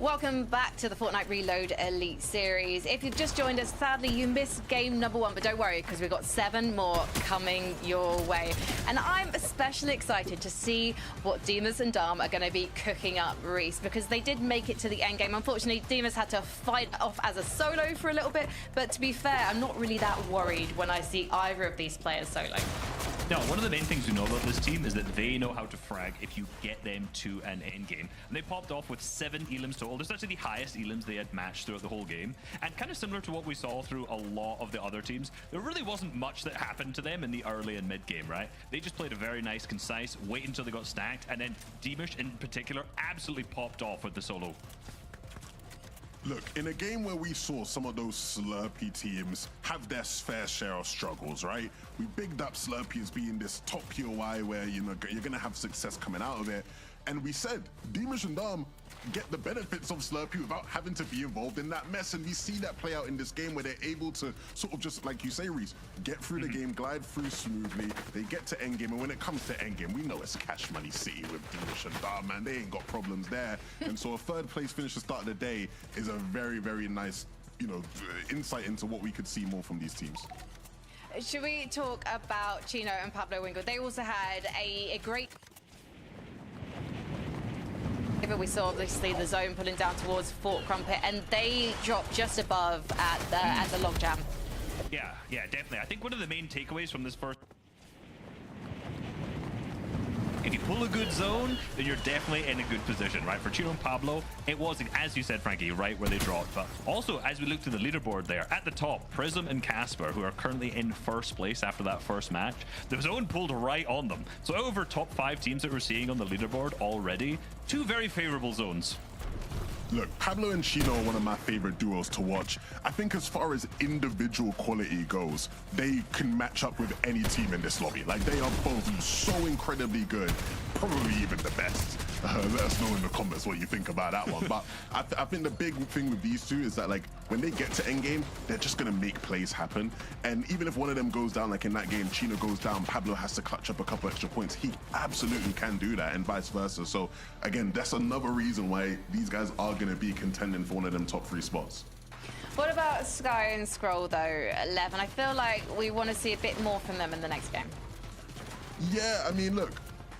Welcome back to the Fortnite Reload Elite Series. If you've just joined us, sadly you missed game number 1, but don't worry because we've got 7 more coming your way. And I'm especially excited to see what Demas and Dom are going to be cooking up, Reese, because they did make it to the end game. Unfortunately, Demas had to fight off as a solo for a little bit, but to be fair, I'm not really that worried when I see either of these players solo. No, one of the main things we know about this team is that they know how to frag if you get them to an end game. And they popped off with 7 elims total. This is actually the highest elims they had matched throughout the whole game. And kind of similar to what we saw through a lot of the other teams, there really wasn't much that happened to them in the early and mid game, right? They just played a very nice, concise, wait until they got stacked, and then Demas in particular absolutely popped off with the solo. Look, in a game where we saw some of those Slurpee teams have their fair share of struggles, right? We bigged up Slurpee as being this top POI where, you know, you're going to have success coming out of it. And we said, Demas and Dom get the benefits of Slurpee without having to be involved in that mess. And we see that play out in this game where they're able to sort of just, like you say, Reese, get through the game, glide through smoothly. They get to endgame. And when it comes to endgame, we know it's Cash Money City with Demas and Dom, man. They ain't got problems there. And so a 3rd place finish to start of the day is a very, very nice, you know, insight into what we could see more from these teams. Should we talk about Chino and Pablo Wingo? They also had a great... But we saw obviously the zone pulling down towards Fort Crumpet, and they dropped just above at the logjam. Yeah, definitely. I think one of the main takeaways from this first... If you pull a good zone, then you're definitely in a good position, right? For Chino and Pablo, it was, as you said, Frankie, right where they dropped. But also, as we look to the leaderboard there, at the top, Prism and Casper, who are currently in 1st place after that first match, the zone pulled right on them. So over top 5 teams that we're seeing on the leaderboard already, 2 very favorable zones. Look, Pablo and Chino are one of my favorite duos to watch. I think as far as individual quality goes, they can match up with any team in this lobby. Like, they are both so incredibly good, probably even the best. Let us know in the comments what you think about that one. But I think the big thing with these two is that, like, when they get to endgame, they're just going to make plays happen. And even if one of them goes down, like in that game, Chino goes down, Pablo has to clutch up a couple extra points. He absolutely can do that, and vice versa. So, again, that's another reason why these guys are going to be contending for one of them top 3 spots. What about Sky and Scroll, though, 11? I feel like we want to see a bit more from them in the next game. Yeah, I mean, look,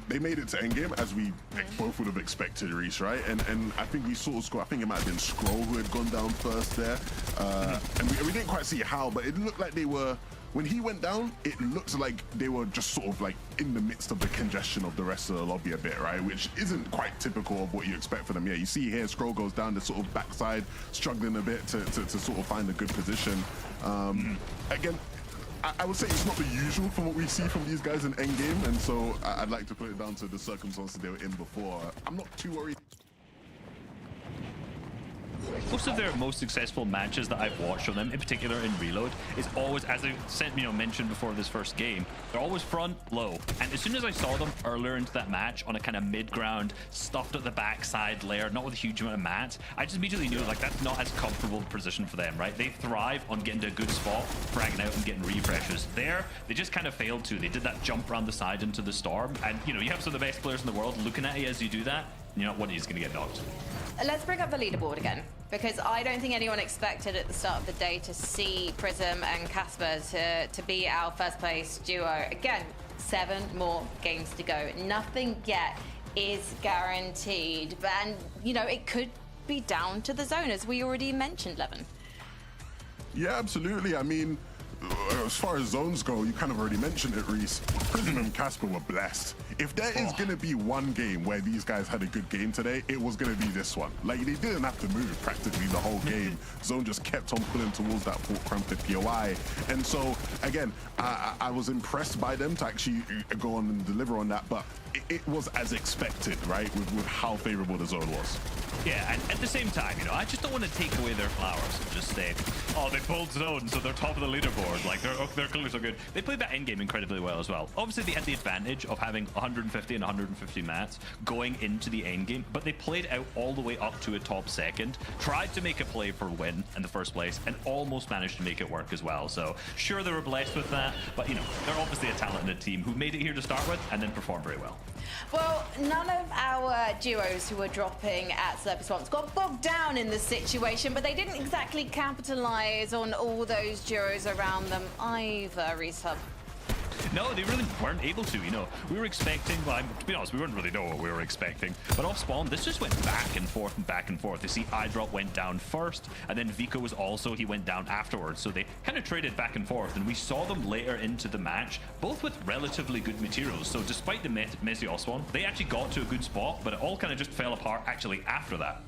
they made it to endgame as we both would have expected, Reese, right? And I think we saw Scroll. I think it might have been Scroll who had gone down first there. And we didn't quite see how, but it looked like they were... When he went down, it looked like they were just sort of like in the midst of the congestion of the rest of the lobby a bit, right? Which isn't quite typical of what you expect for them. Yeah, you see here, Scroll goes down the sort of backside, struggling a bit to sort of find a good position. Again, I would say it's not the usual from what we see from these guys in endgame, and so I'd like to put it down to the circumstances they were in before. I'm not too worried. Most of their most successful matches that I've watched from them, in particular in Reload, is always, as I mentioned before this first game, they're always front low. And as soon as I saw them earlier into that match on a kind of mid-ground, stuffed at the backside layer, not with a huge amount of mats, I just immediately knew, like, that's not as comfortable a position for them, right? They thrive on getting to a good spot, fragging out and getting refreshes. There, they just kind of failed to. They did that jump around the side into the storm, and, you know, you have some of the best players in the world looking at you as you do that, you know, one of you is going to get knocked. Let's bring up the leaderboard again, because I don't think anyone expected at the start of the day to see Prism and Casper to be our 1st place duo. Again, 7 more games to go. Nothing yet is guaranteed, and, you know, it could be down to the zone, as we already mentioned, Levin. Yeah, absolutely. I mean, as far as zones go, you kind of already mentioned it, Reese. Prism and Casper were blessed. If there is going to be one game where these guys had a good game today, it was going to be this one. Like, they didn't have to move practically the whole game. Zone just kept on pulling towards that Fort Crumpet POI. And so, again, I was impressed by them to actually go on and deliver on that, but it was as expected, right, with how favorable the zone was. Yeah, and at the same time, you know, I just don't want to take away their flowers and just say, Oh, they pulled zone, so they're top of the leaderboard. Like, they're clearly so good. They played that endgame incredibly well as well. Obviously, they had the advantage of having 150 and 150 mats going into the endgame, but they played out all the way up to a top second, tried to make a play for win in the first place, and almost managed to make it work as well. So, sure, they were blessed with that, but, you know, they're obviously a talented team who made it here to start with and then performed very well. Well, none of our duos who were dropping at Slurpy Swamps got bogged down in the situation, but they didn't exactly capitalize on all those duos around them either, Resub. No, they really weren't able to, you know. We were expecting, well, to be honest, we wouldn't really know what we were expecting. But off spawn, this just went back and forth and back and forth. You see, iDrop went down first, and then Vico was also, he went down afterwards. So they kind of traded back and forth, and we saw them later into the match, both with relatively good materials. So despite the messy off spawn, they actually got to a good spot, but it all kind of just fell apart actually after that.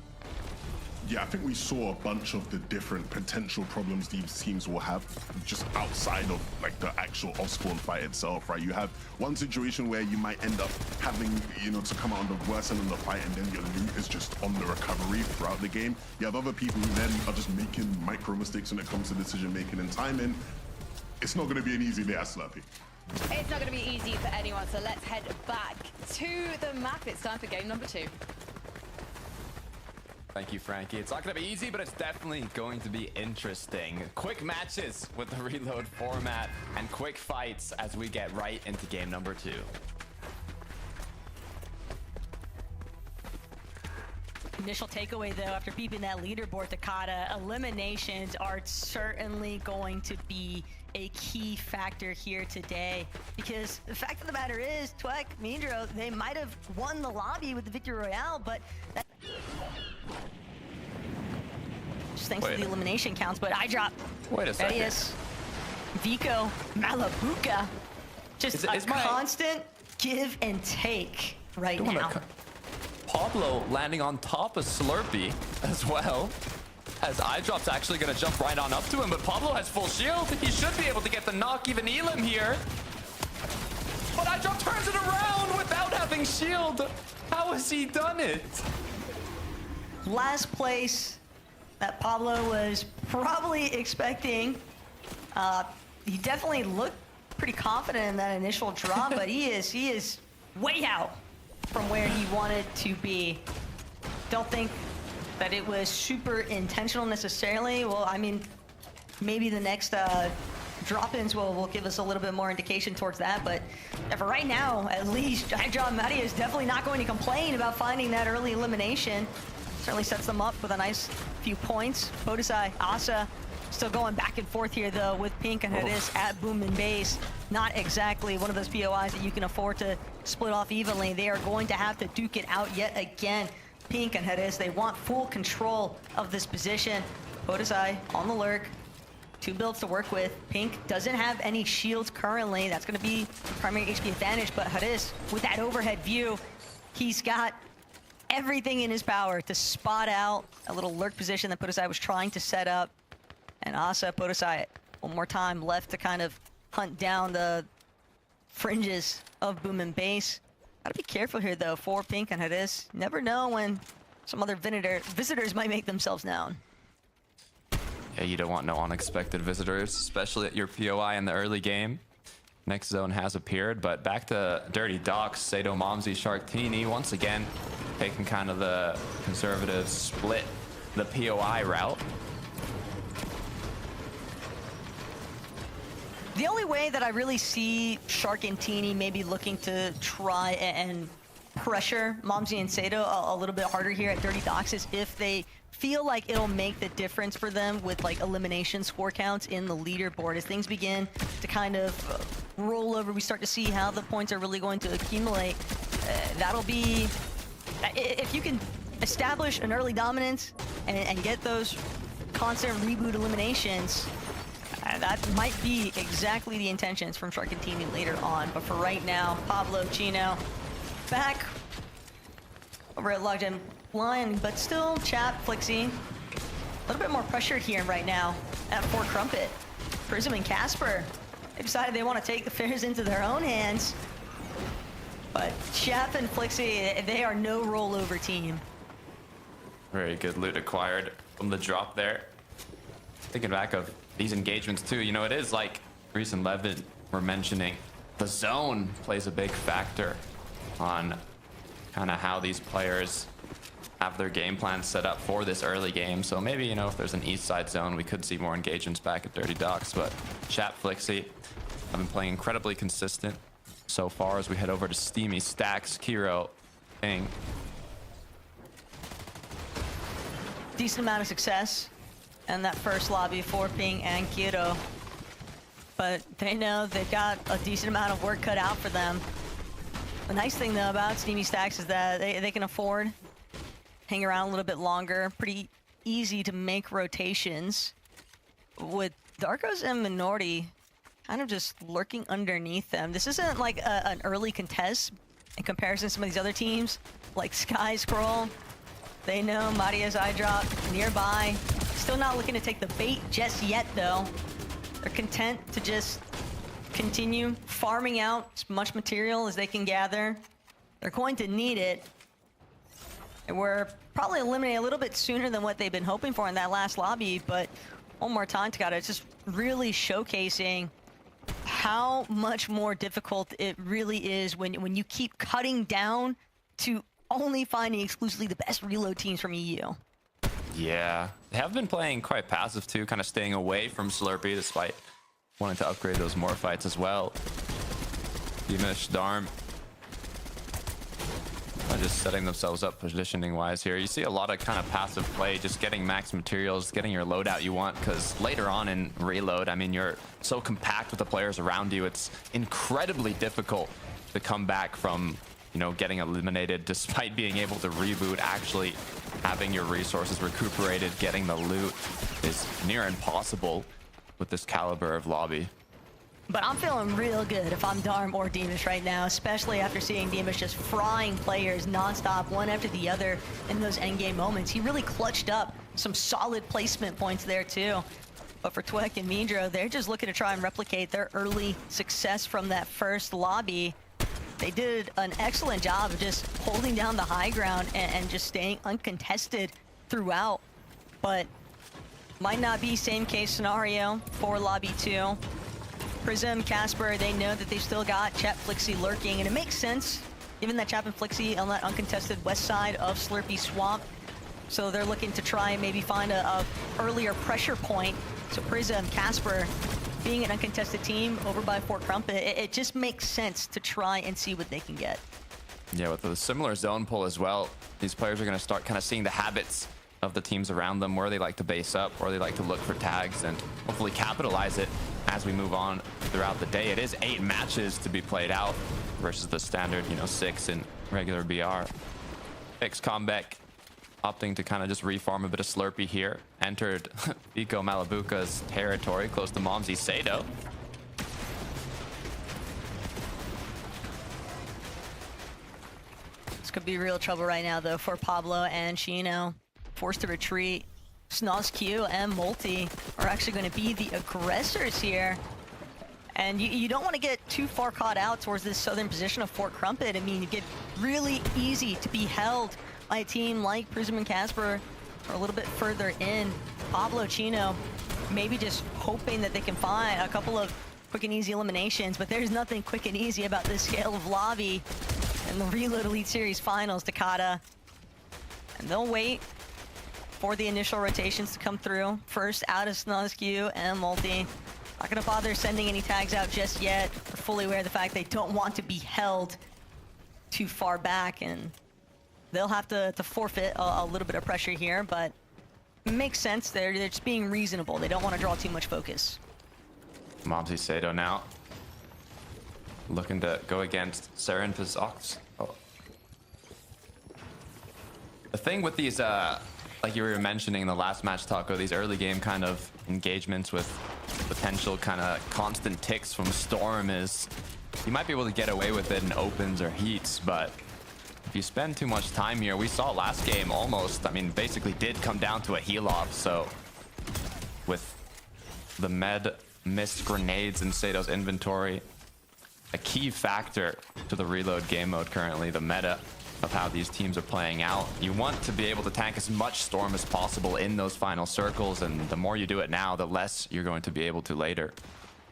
Yeah, I think we saw a bunch of the different potential problems these teams will have just outside of like the actual off-spawn fight itself, right? You have one situation where you might end up having, you know, to come out on the worst end of the fight, and then your loot is just on the recovery throughout the game. You have other people who then are just making micro mistakes when it comes to decision making and timing. It's not going to be an easy day at Slurpy. It's not going to be easy for anyone, so let's head back to the map. It's time for game number 2. Thank you, Frankie. It's not going to be easy, but it's definitely going to be interesting. Quick matches with the reload format and quick fights as we get right into game number 2. Initial takeaway, though, after beeping that leaderboard, Takata, eliminations are certainly going to be a key factor here today. Because the fact of the matter is, Twek, Mindro, they might have won the lobby with the Victory Royale, but that... just thanks to the elimination counts, but iDrop. Wait a second. Reyes, Vico, Malabuka. Just a constant give and take right now. Pablo landing on top of Slurpy as well, as iDrop's actually going to jump right on up to him, but Pablo has full shield. He should be able to get the knock, even Elim here. But iDrop turns it around without having shield. How has he done it? Last place that Pablo was probably expecting. He definitely looked pretty confident in that initial drop, but he is way out from where he wanted to be. Don't think that it was super intentional necessarily. Well, I mean, maybe the next drop-ins will give us a little bit more indication towards that, but for right now, at least, iDrop Maria is definitely not going to complain about finding that early elimination. Certainly sets them up with a nice few points. Bodisai, Asa, still going back and forth here, though, with Pink and Hadis at Boom and Base. Not exactly one of those POIs that you can afford to split off evenly. They are going to have to duke it out yet again. Pink and Hadis, they want full control of this position. Bodisai on the lurk. 2 builds to work with. Pink doesn't have any shields currently. That's going to be primary HP advantage, but Hadis, with that overhead view, he's got everything in his power to spot out a little lurk position that Bodisai was trying to set up. And Asa, Bodisai, one more time left to kind of hunt down the fringes of Boom and Base. Gotta be careful here, though, for Pink and Hadis. Never know when some other visitors might make themselves known. Yeah, you don't want no unexpected visitors, especially at your POI in the early game. Next zone has appeared, but back to Dirty Docks, Sato, Momsy, Sharktini, once again, taking kind of the conservative split, the POI route. The only way that I really see Shark and Teeny maybe looking to try and pressure Momsy and Sato a little bit harder here at Dirty Docks is if they feel like it'll make the difference for them with like elimination score counts in the leaderboard. As things begin to kind of roll over, we start to see how the points are really going to accumulate. That'll be, if you can establish an early dominance and get those constant reboot eliminations, that might be exactly the intentions from Shark and Teeny later on. But for right now, Pablo, Chino, back over at Logjam Lion, but still Chap, Flixie. A little bit more pressure here right now at Fort Crumpet. Prism and Casper, they decided they want to take affairs into their own hands. But Chap and Flixie, they are no rollover team. Very good loot acquired from the drop there. thinking back of these engagements too, you know, it is like Reese and Levin were mentioning, the zone plays a big factor on kind of how these players have their game plan set up for this early game. So maybe, you know, if there's an east side zone, we could see more engagements back at Dirty Docks. But Chat Flixie have been playing incredibly consistent so far as we head over to Steamy, Stacks, Kiro, Ping. Decent amount of success in that first lobby for Ping and Kiro. But they know they've got a decent amount of work cut out for them. The nice thing, though, about Steamy Stacks is that they can afford hang around a little bit longer. Pretty easy to make rotations. With Darkos and Minority kind of just lurking underneath them. This isn't like an early contest in comparison to some of these other teams, like Sky Scroll. They know Maria's eye drop nearby. Still not looking to take the bait just yet, though. They're content to just continue farming out as much material as they can gather. They're going to need it. And we're probably eliminated a little bit sooner than what they've been hoping for in that last lobby, but one more time, Takata, it's just really showcasing how much more difficult it really is when you keep cutting down to only finding exclusively the best reload teams from EU. Yeah, they have been playing quite passive too, kind of staying away from Slurpee despite wanting to upgrade those more fights as well. Dimish, Darm, just setting themselves up positioning wise here. You see a lot of kind of passive play, just getting max materials, getting your loadout you want, because later on in reload, I mean, you're so compact with the players around you, it's incredibly difficult to come back from, you know, getting eliminated despite being able to reboot. Actually having your resources recuperated, getting the loot is near impossible with this caliber of lobby. But I'm feeling real good if I'm Darm or Demish right now, especially after seeing Demish just frying players nonstop, one after the other in those endgame moments. He really clutched up some solid placement points there too. But for Twek and Mindro, they're just looking to try and replicate their early success from that first lobby. They did an excellent job of just holding down the high ground and just staying uncontested throughout. But might not be same case scenario for lobby 2. Prism, Casper, they know that they've still got Chat Flixie lurking, and it makes sense given that Chat and Flixie on that uncontested west side of Slurpee Swamp. So they're looking to try and maybe find a earlier pressure point. So Prism, Casper, being an uncontested team over by Fort Crumpet, it just makes sense to try and see what they can get. Yeah, with a similar zone pull as well, these players are going to start kind of seeing the habits of the teams around them, where they like to base up, or they like to look for tags, and hopefully capitalize it as we move on throughout the day. It is 8 matches to be played out versus the standard, 6 in regular BR. Fix Combeck opting to kind of just reform a bit of Slurpee here. Entered Iko Malabuka's territory close to Momsy Sato. This could be real trouble right now, though, for Pablo and Chino. Forced to retreat. SnozQ and Multi are actually going to be the aggressors here. And you don't want to get too far caught out towards this southern position of Fort Crumpet. I mean, you get really easy to be held by a team like Prism and Casper or a little bit further in. Pablo, Chino, maybe just hoping that they can find a couple of quick and easy eliminations, but there's nothing quick and easy about this scale of lobby and the Reload Elite Series Finals, Takata. And they'll wait for the initial rotations to come through. First out of SnozQ and Multi. Not gonna bother sending any tags out just yet. They're fully aware of the fact they don't want to be held too far back, and they'll have to forfeit a little bit of pressure here, but it makes sense. They're just being reasonable. They don't want to draw too much focus. Momsy Sato now looking to go against Saren Pizox. Oh. The thing with these, like you were mentioning in the last match, Taco, these early game kind of engagements with potential kind of constant ticks from Storm is you might be able to get away with it in opens or heats, but if you spend too much time here, we saw last game almost, I mean, basically did come down to a heal off. So with the med missed grenades in Sato's inventory, a key factor to the reload game mode currently, the meta of how these teams are playing out. You want to be able to tank as much Storm as possible in those final circles, and the more you do it now, the less you're going to be able to later.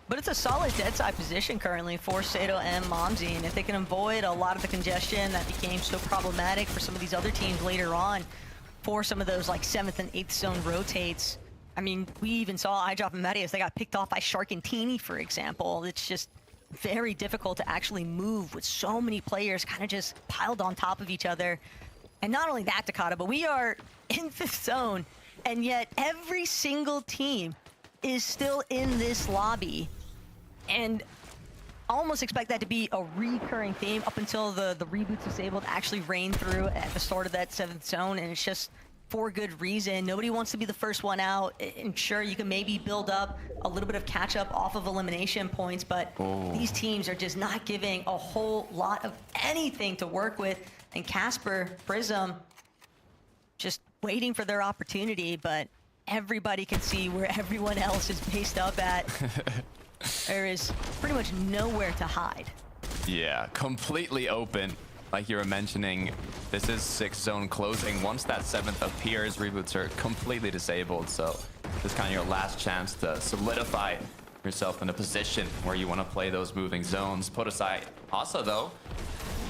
But it's a solid dead side position currently for Sato and Momsy, and if they can avoid a lot of the congestion that became so problematic for some of these other teams later on, for some of those like 7th and 8th zone rotates. I mean, we even saw iDrop and Medius, they got picked off by Shark and Teeny, for example. It's just very difficult to actually move with so many players kind of just piled on top of each other. And not only that, Takata, but we are in 5th zone, and yet every single team is still in this lobby. And I almost expect that to be a recurring theme up until the reboots disabled actually reign through at the start of that 7th zone, and it's just for good reason. Nobody wants to be the first one out. And sure, you can maybe build up a little bit of catch up off of elimination points, but these teams are just not giving a whole lot of anything to work with. And Casper, Prism, just waiting for their opportunity, but everybody can see where everyone else is based up at. There is pretty much nowhere to hide. Yeah, completely open. Like you were mentioning, this is 6th zone closing. Once that 7th appears, reboots are completely disabled. So this is kind of your last chance to solidify yourself in a position where you want to play those moving zones. Put aside Asa, though,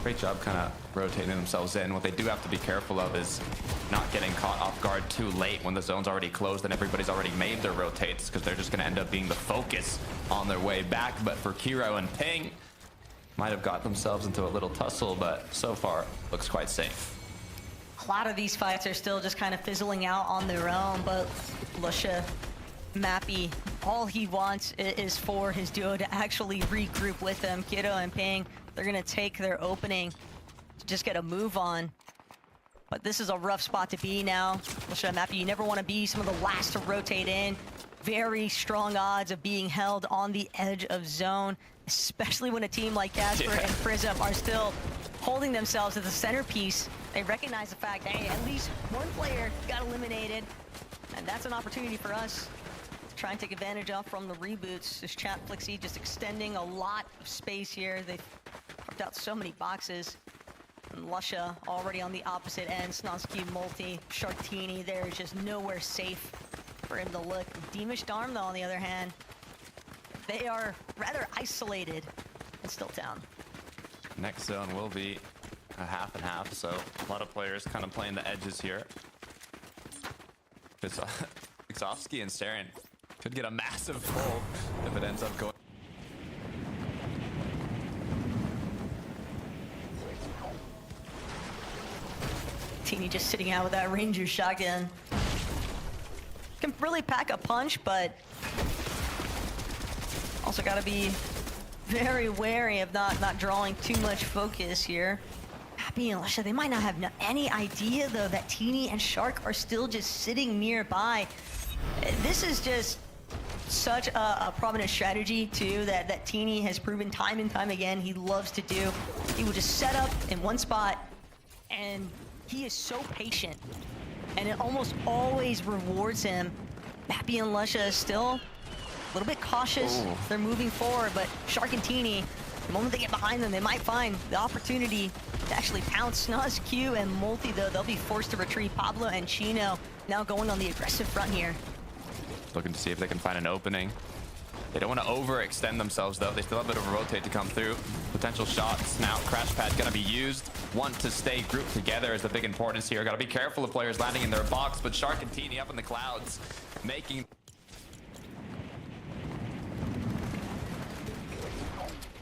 great job kind of rotating themselves in. What they do have to be careful of is not getting caught off guard too late when the zone's already closed and everybody's already made their rotates, because they're just going to end up being the focus on their way back. But for Kiro and Ping, might have got themselves into a little tussle, but so far looks quite safe. A lot of these fights are still just kind of fizzling out on their own, but Lusha, Mappy, all he wants is for his duo to actually regroup with them. Kiddo and Ping, they're gonna take their opening to just get a move on. But this is a rough spot to be now. Lusha and Mappy, you never want to be some of the last to rotate in. Very strong odds of being held on the edge of zone, especially when a team like Casper and Prism are still holding themselves as the centerpiece. They recognize the fact, hey, at least one player got eliminated, and that's an opportunity for us to try and take advantage of from the reboots. This chat Flixie just extending a lot of space here. They've carved out so many boxes. And Lusha already on the opposite end. Snosky, Multi, Sharktini, there is just nowhere safe for him to look. Deemish Darm, though, on the other hand, they are rather isolated and still down. Next zone will be a half and half, so a lot of players kind of playing the edges here. Exofsky and Saren could get a massive pull if it ends up going. Teeny just sitting out with that Ranger shotgun. Can really pack a punch, but also got to be very wary of not drawing too much focus here. Happy and Lusha, they might not have any idea, though, that Teeny and Shark are still just sitting nearby. This is just such a prominent strategy, too, that Teeny has proven time and time again he loves to do. He will just set up in one spot, and he is so patient, and it almost always rewards him. Mappy and Lusha is still a little bit cautious. Ooh. They're moving forward, but Shark and Teeny, the moment they get behind them, they might find the opportunity to actually pounce. Snuz, Q, and Multi, though, they'll be forced to retreat. Pablo and Chino now going on the aggressive front here. Looking to see if they can find an opening. They don't want to overextend themselves, though. They still have a bit of a rotate to come through. Potential shots now. Crash pad gonna be used. Want to stay grouped together is the big importance here. Gotta be careful of players landing in their box, but Shark and Teeny up in the clouds, making...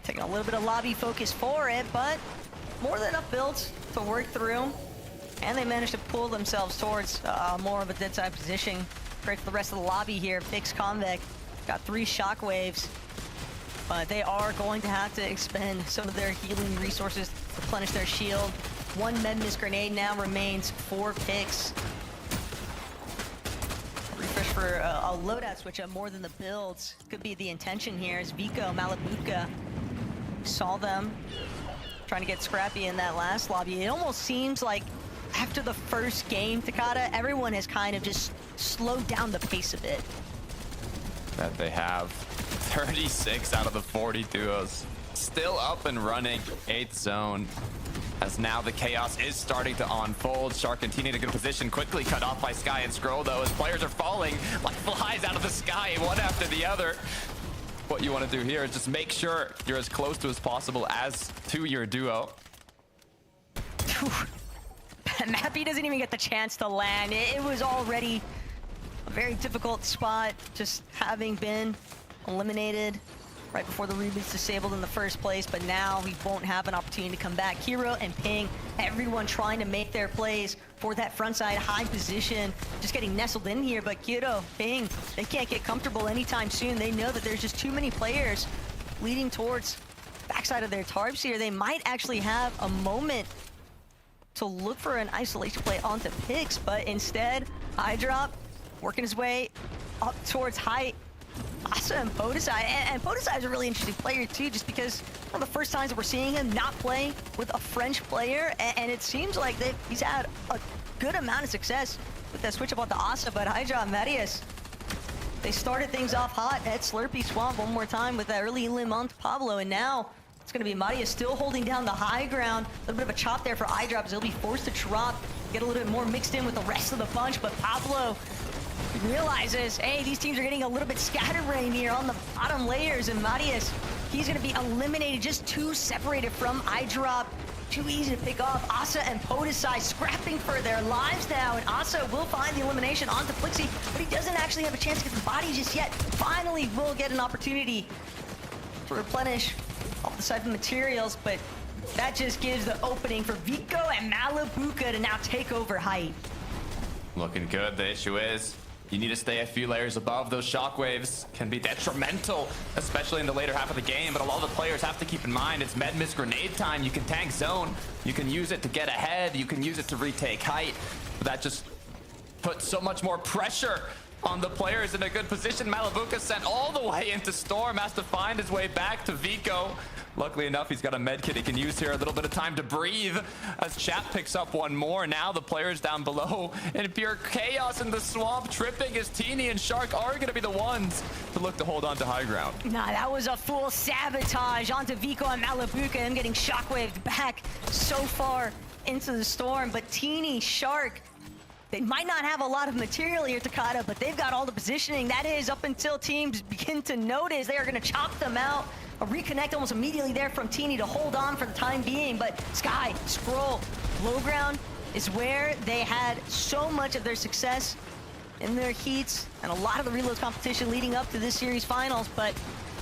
Taking a little bit of lobby focus for it, but more than enough builds to work through. And they managed to pull themselves towards more of a dead side position. Great for the rest of the lobby here. Fix Convec got 3 shockwaves, but they are going to have to expend some of their healing resources to replenish their shield. 1 Medmis grenade now remains 4 picks. Refresh for a loadout switch up more than the builds. Could be the intention here as Vico, Malabuka saw them trying to get scrappy in that last lobby. It almost seems like after the first game, Takata, everyone has kind of just slowed down the pace a bit. That they have 36 out of the 40 duos still up and running. 8th zone. as now the chaos is starting to unfold. Shark and Teeny in a good position, quickly cut off by Sky and Scroll though, as players are falling like flies out of the sky, one after the other. What you want to do here is just make sure you're as close to as possible as to your duo. Mappy doesn't even get the chance to land. It was already a very difficult spot, just having been eliminated right before the reboot's disabled in the first place, but now he won't have an opportunity to come back. Hero and Ping, everyone trying to make their plays for that front side high position, just getting nestled in here, but Hero, Ping, they can't get comfortable anytime soon. They know that there's just too many players leading towards backside of their tarps here. They might actually have a moment to look for an isolation play onto Pix, but instead, Hydrop working his way up towards height. Asa and Podesai, and Podesai is a really interesting player too, just because one of the first times that we're seeing him not play with a French player, and it seems like he's had a good amount of success with that switch up onto Asa, but Hydra and Marius, they started things off hot at Slurpee Swamp one more time with that early limb onto Pablo, and now it's going to be Marius still holding down the high ground. A little bit of a chop there for iDrops. He'll be forced to drop, get a little bit more mixed in with the rest of the bunch, but Pablo realizes, hey, these teams are getting a little bit scatterbrained here on the bottom layers, and Marius, he's going to be eliminated, just too separated from iDrop. Too easy to pick off. Asa and Podesai scrapping for their lives now, and Asa will find the elimination onto Flixie, but he doesn't actually have a chance to get the body just yet. Finally will get an opportunity to replenish off the siphon materials, but that just gives the opening for Vico and Malabuka to now take over height. Looking good. The issue is you need to stay a few layers above. Those shockwaves can be detrimental, especially in the later half of the game, but a lot of the players have to keep in mind it's med miss grenade time. You can tank zone, you can use it to get ahead, you can use it to retake height, but that just puts so much more pressure on the players in a good position. Malabuka sent all the way into Storm, has to find his way back to Vico. Luckily enough, he's got a med kit he can use here. A little bit of time to breathe as Chat picks up one more. Now the players down below in pure chaos in the swamp, tripping as Teeny and Shark are going to be the ones to look to hold on to high ground. Nah, that was a full sabotage onto Vico and Malabuka, him getting shockwaved back so far into the storm. But Teeny, Shark, they might not have a lot of material here, Takada, but they've got all the positioning. That is up until teams begin to notice. They are going to chop them out. A reconnect almost immediately there from Teeny to hold on for the time being, but Sky, Scroll, low ground is where they had so much of their success in their heats and a lot of the reload competition leading up to this series finals, but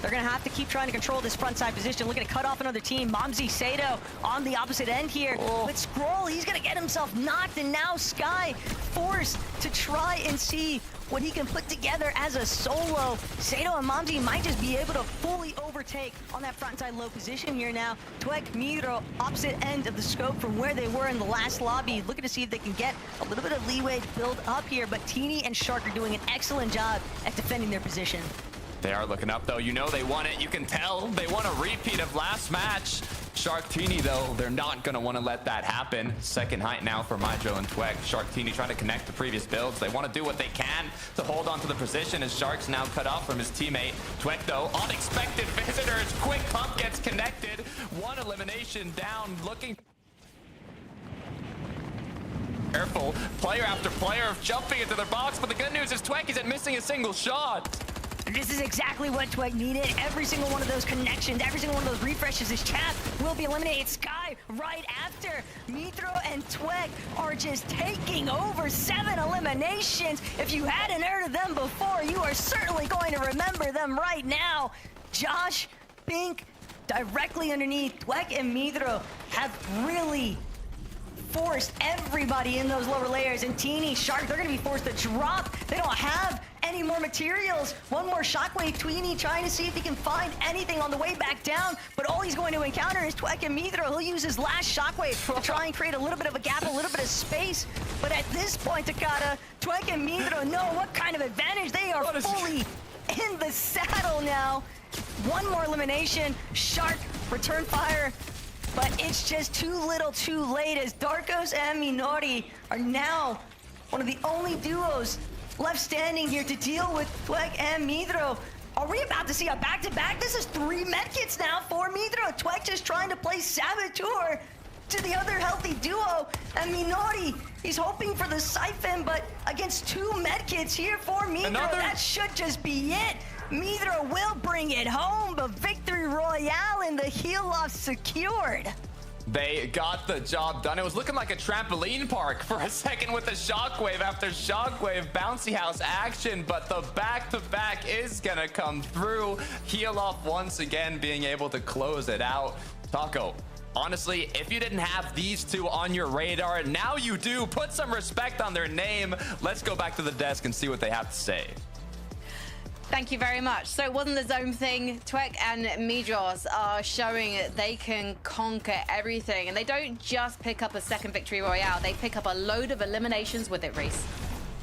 they're gonna have to keep trying to control this front side position. Looking to cut off another team. Momzi Sato on the opposite end here. Oh. But Scroll, he's gonna get himself knocked, and now Sky forced to try and see what he can put together as a solo. Sato and Momzi might just be able to fully overtake on that front side low position here now. Twek, Miro, opposite end of the scope from where they were in the last lobby. Looking to see if they can get a little bit of leeway to build up here, but Teeny and Shark are doing an excellent job at defending their position. They are looking up, though. You know they want it. You can tell they want a repeat of last match. Shark Teeny, though, they're not going to want to let that happen. Second height now for Myjo and Twek. Shark Teeny trying to connect the previous builds. They want to do what they can to hold on to the position as Shark's now cut off from his teammate. Twek, though, unexpected visitors. Quick pump gets connected. One elimination down, looking... Careful. Player after player jumping into their box, but the good news is Twek isn't missing a single shot. This is exactly what Twek needed. Every single one of those connections, every single one of those refreshes, his Chat will be eliminated. Sky right after. Mitro and Twek are just taking over 7 eliminations. If you hadn't heard of them before, you are certainly going to remember them right now. Josh, Pink, directly underneath. Twek and Mitro have really forced everybody in those lower layers, and Teeny, Shark, they're gonna be forced to drop. They don't have any more materials. One more shockwave. Tweeny trying to see if he can find anything on the way back down, but all he's going to encounter is Twek and Mitro. He'll use his last shockwave to try and create a little bit of a gap, a little bit of space. But at this point, Takada, Twek and Mitro know what kind of advantage. They are fully in the saddle now. One more elimination. Shark, return fire. But it's just too little too late, as Darkos and Minori are now one of the only duos left standing here to deal with Twek and Mitro. Are we about to see a back-to-back? This is 3 medkits now for Mitro. Twek just trying to play Saboteur. to the other healthy duo. And Minori, he's hoping for the siphon, but against 2 medkits here for Midro, that should just be it. Midro will bring it home, but victory royale and the heal off secured. They got the job done. It was looking like a trampoline park for a second with the shockwave after shockwave bouncy house action, but the back-to-back is gonna come through. Heal off once again, being able to close it out. Taco, honestly, if you didn't have these two on your radar, now you do. Put some respect on their name. Let's go back to the desk and see what they have to say. Thank you very much. So it wasn't the zone thing. Twek and Midros are showing that they can conquer everything. And they don't just pick up a second victory royale. They pick up a load of eliminations with it, Reese.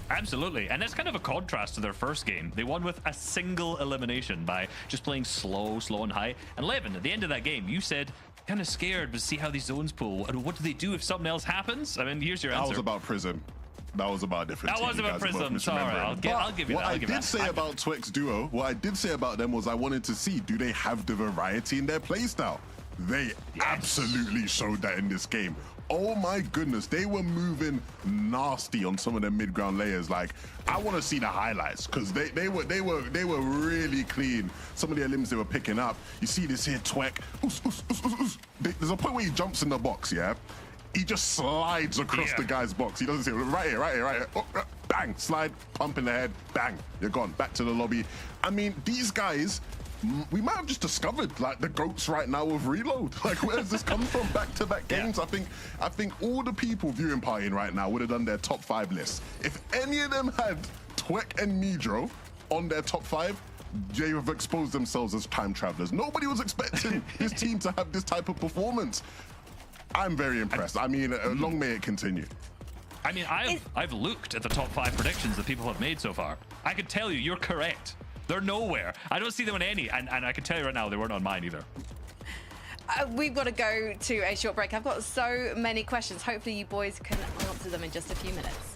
Absolutely, and that's kind of a contrast to their first game. They won with a single elimination by just playing slow and high. And Levin, at the end of that game, you said, kind of scared to see how these zones pull. And what do they do if something else happens? I mean, here's your answer. That was about Prism. That was about a different team. That was about Prism. Sorry, I'll give you that. What I did say about Twix Duo, what I did say about them was I wanted to see, do they have the variety in their playstyle? They absolutely showed that in this game. Oh my goodness, they were moving nasty on some of their mid-ground layers. Like, I want to see the highlights because they were really clean. Some of the limbs they were picking up. You see this here, Twek. There's a point where he jumps in the box, yeah. He just slides across the guy's box. He doesn't say, right here. Oh, bang, slide, pump in the head, bang, you're gone. Back to the lobby. I mean, these guys, we might have just discovered like the GOATs right now of Reload. Like, where does this come from? Back-to-back games. I think all the people viewing partying right now would have done their top 5 lists. If any of them had Twek and Midro on their top 5, they have exposed themselves as time travelers. Nobody was expecting this team to have this type of performance. I'm very impressed. I mean, long may it continue. I mean, I've looked at the top 5 predictions that people have made so far. I can tell you, you're correct. They're nowhere. I don't see them on any, and I can tell you right now, they weren't on mine either. We've got to go to a short break. I've got so many questions. Hopefully you boys can answer them in just a few minutes.